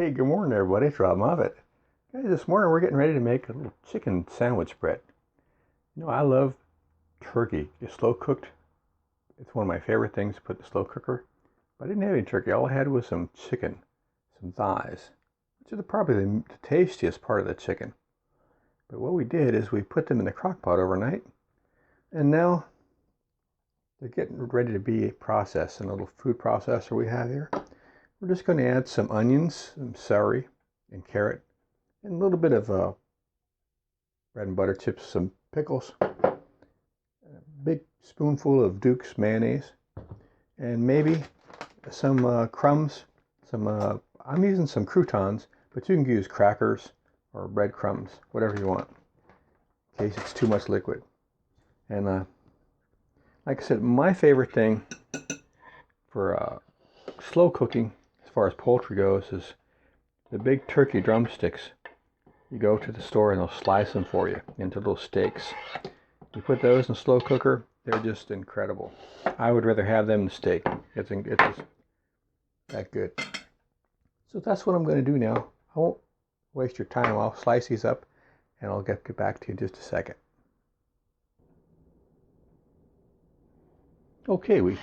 Hey, good morning, everybody. It's Robb. Guys, this morning we're getting ready to make a little chicken sandwich bread. You know, I love turkey. It's slow cooked. It's one of my favorite things to put in the slow cooker. But I didn't have any turkey. All I had was some chicken, some thighs, which is probably the tastiest part of the chicken. But what we did is we put them in the crock pot overnight, and now they're getting ready to be processed in a little food processor we have here. We're just going to add some onions, some celery, and carrot, and a little bit of bread and butter chips, some pickles, a big spoonful of Duke's mayonnaise, and maybe some crumbs. I'm using some croutons, but you can use crackers or breadcrumbs, whatever you want, in case it's too much liquid. And like I said, my favorite thing for slow cooking, as far as poultry goes, is the big turkey drumsticks. You go to the store and they'll slice them for you into little steaks. You put those in a slow cooker, they're just incredible. I would rather have them than steak. It's just that good. So that's what I'm going to do now. I won't waste your time. I'll slice these up and I'll get back to you in just a second. Okay, we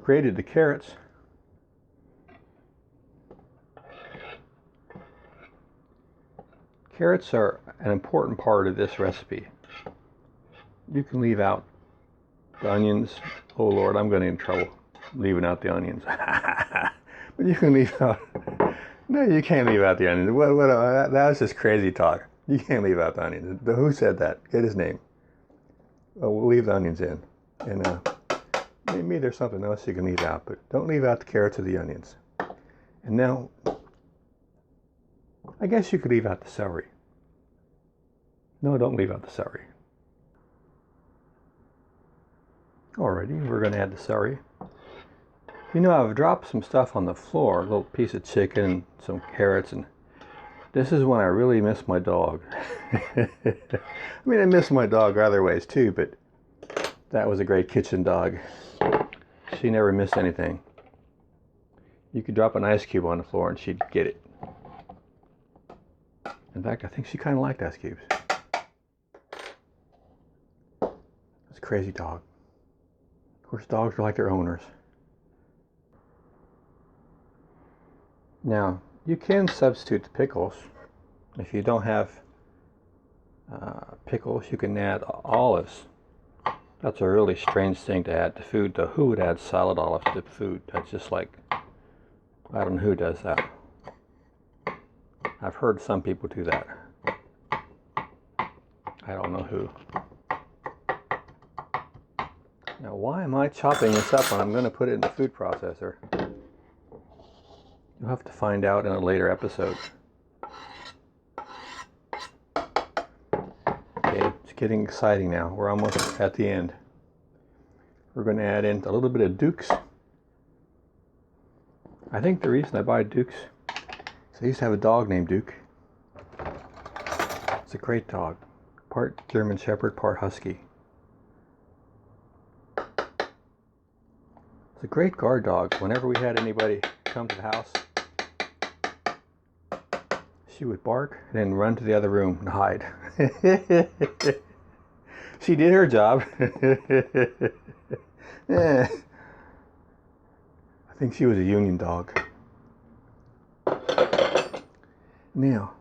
grated the carrots. Carrots are an important part of this recipe. You can leave out the onions. Oh Lord, I'm going to get in trouble leaving out the onions. But you can leave out... No, you can't leave out the onions. That was just crazy talk. You can't leave out the onions. Who said that? Get his name. We'll leave the onions in. And maybe there's something else you can leave out, but don't leave out the carrots or the onions. And now, I guess you could leave out the celery. No, don't leave out the celery. Alrighty, we're going to add the celery. You know, I've dropped some stuff on the floor, a little piece of chicken, some carrots, and this is when I really miss my dog. I mean, I miss my dog other ways too, but that was a great kitchen dog. She never missed anything. You could drop an ice cube on the floor and she'd get it. In fact, I think she kind of liked ice cubes. That's a crazy dog. Of course, dogs are like their owners. Now, you can substitute the pickles. If you don't have pickles, you can add olives. That's a really strange thing to add to food, though. Who would add salad olives to food? That's just like, I don't know who does that. I've heard some people do that. I don't know who. Now, why am I chopping this up when I'm going to put it in the food processor? You'll have to find out in a later episode. Okay, it's getting exciting now. We're almost at the end. We're going to add in a little bit of Duke's. I think the reason I buy Duke's is I used to have a dog named Duke. It's a great dog. Part German Shepherd, part Husky. It's a great guard dog. Whenever we had anybody come to the house, she would bark and then run to the other room and hide. She did her job. I think she was a union dog. Now,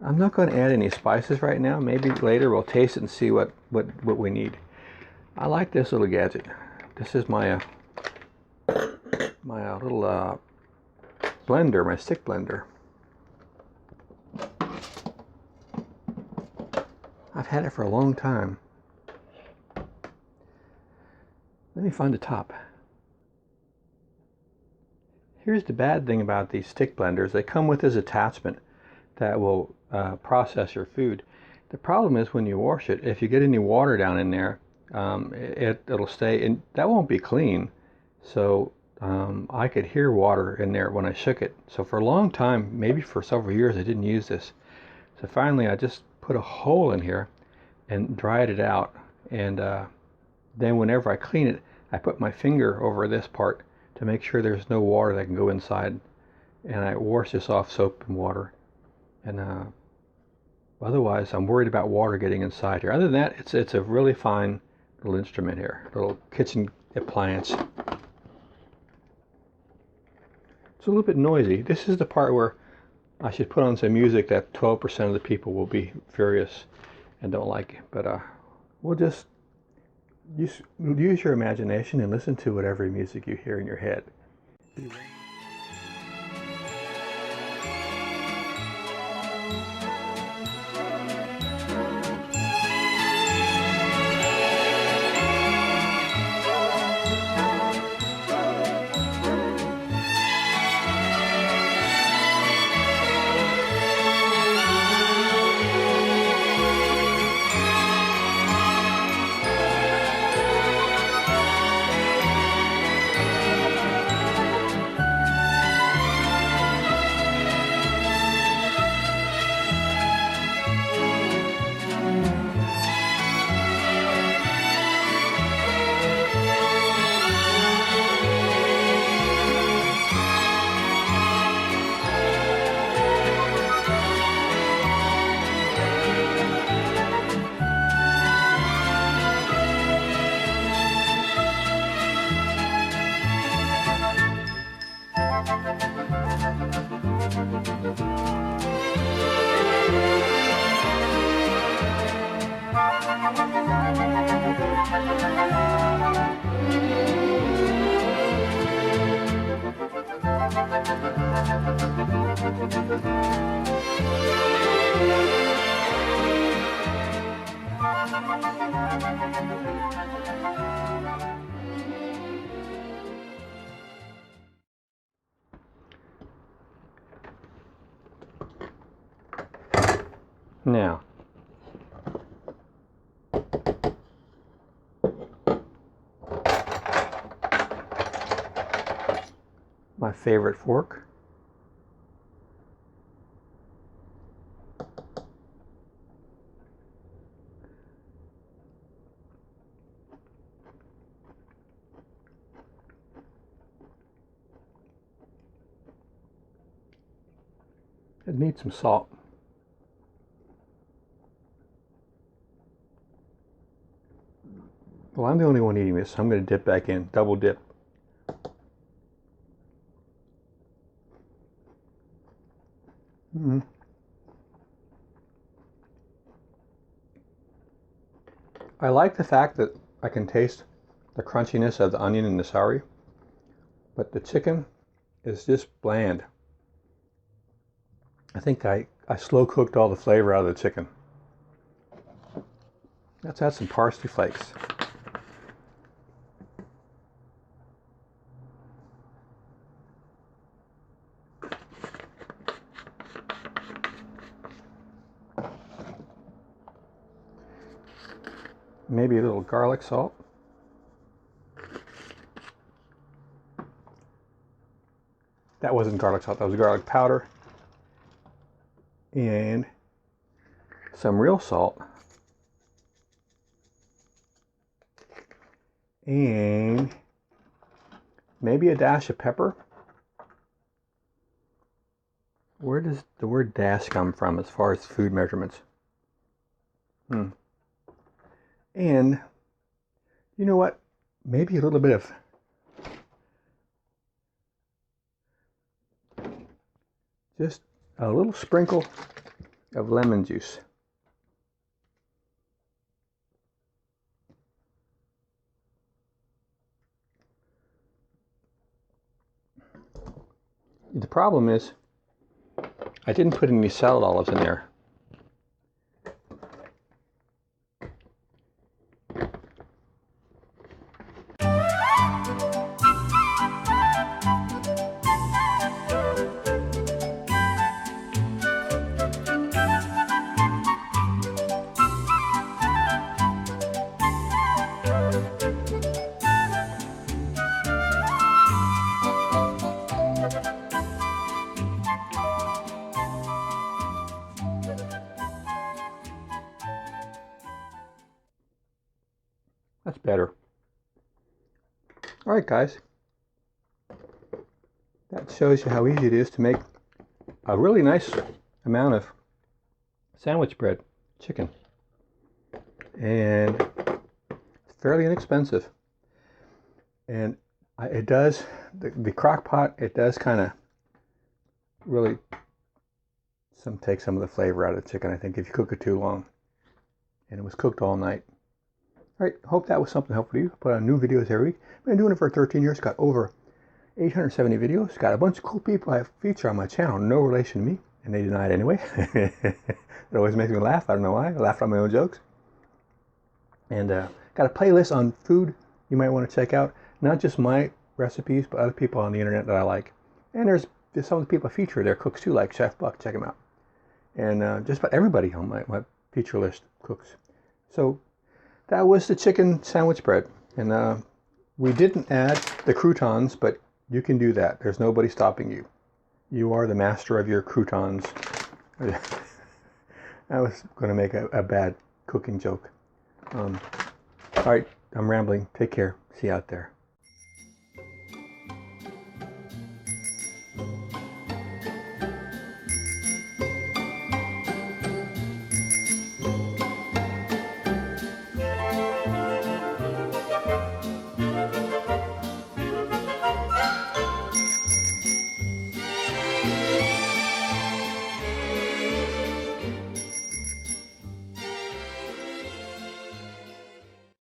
I'm not going to add any spices right now. Maybe later we'll taste it and see what we need. I like this little gadget. This is my little blender, my stick blender. I've had it for a long time. Let me find the top. Here's the bad thing about these stick blenders. They come with this attachment that will process your food. The problem is when you wash it, if you get any water down in there, it'll stay, and that won't be clean. So I could hear water in there when I shook it. So for a long time, maybe for several years, I didn't use this. So finally, I just put a hole in here and dried it out. And then whenever I clean it, I put my finger over this part to to make sure there's no water that can go inside. And I wash this off soap and water. And otherwise, I'm worried about water getting inside here. Other than that, it's a really fine little instrument here, little kitchen appliance. It's a little bit noisy. This is the part where I should put on some music that 12% of the people will be furious and don't like. But we'll just use your imagination and listen to whatever music you hear in your head. Now, my favorite fork. It needs some salt. Well, I'm the only one eating this, so I'm going to dip back in, double dip. I like the fact that I can taste the crunchiness of the onion and the celery, but the chicken is just bland. I think I slow cooked all the flavor out of the chicken. Let's add some parsley flakes. Maybe a little garlic salt. That wasn't garlic salt, that was garlic powder. And some real salt. And maybe a dash of pepper. Where does the word dash come from as far as food measurements? And you know what? Maybe a little bit of just a little sprinkle of lemon juice. The problem is I didn't put any salad olives in there. That's better. All right, guys. That shows you how easy it is to make a really nice amount of sandwich bread, chicken. And it's fairly inexpensive. And it does, the crock pot, it does kind of really take some of the flavor out of the chicken, I think, if you cook it too long. And it was cooked all night. All right, hope that was something helpful to you. Put out new videos every week. I've been doing it for 13 years. Got over 870 videos. Got a bunch of cool people I feature on my channel, no relation to me, and they deny it anyway. It always makes me laugh. I don't know why. I laugh at my own jokes. And got a playlist on food you might want to check out. Not just my recipes, but other people on the internet that I like. And there's some of the people I feature. They're cooks too, like Chef Buck. Check him out. And just about everybody on my feature list cooks. So that was the chicken sandwich bread. And we didn't add the croutons, but you can do that. There's nobody stopping you. You are the master of your croutons. I was going to make a bad cooking joke. All right, I'm rambling. Take care. See you out there.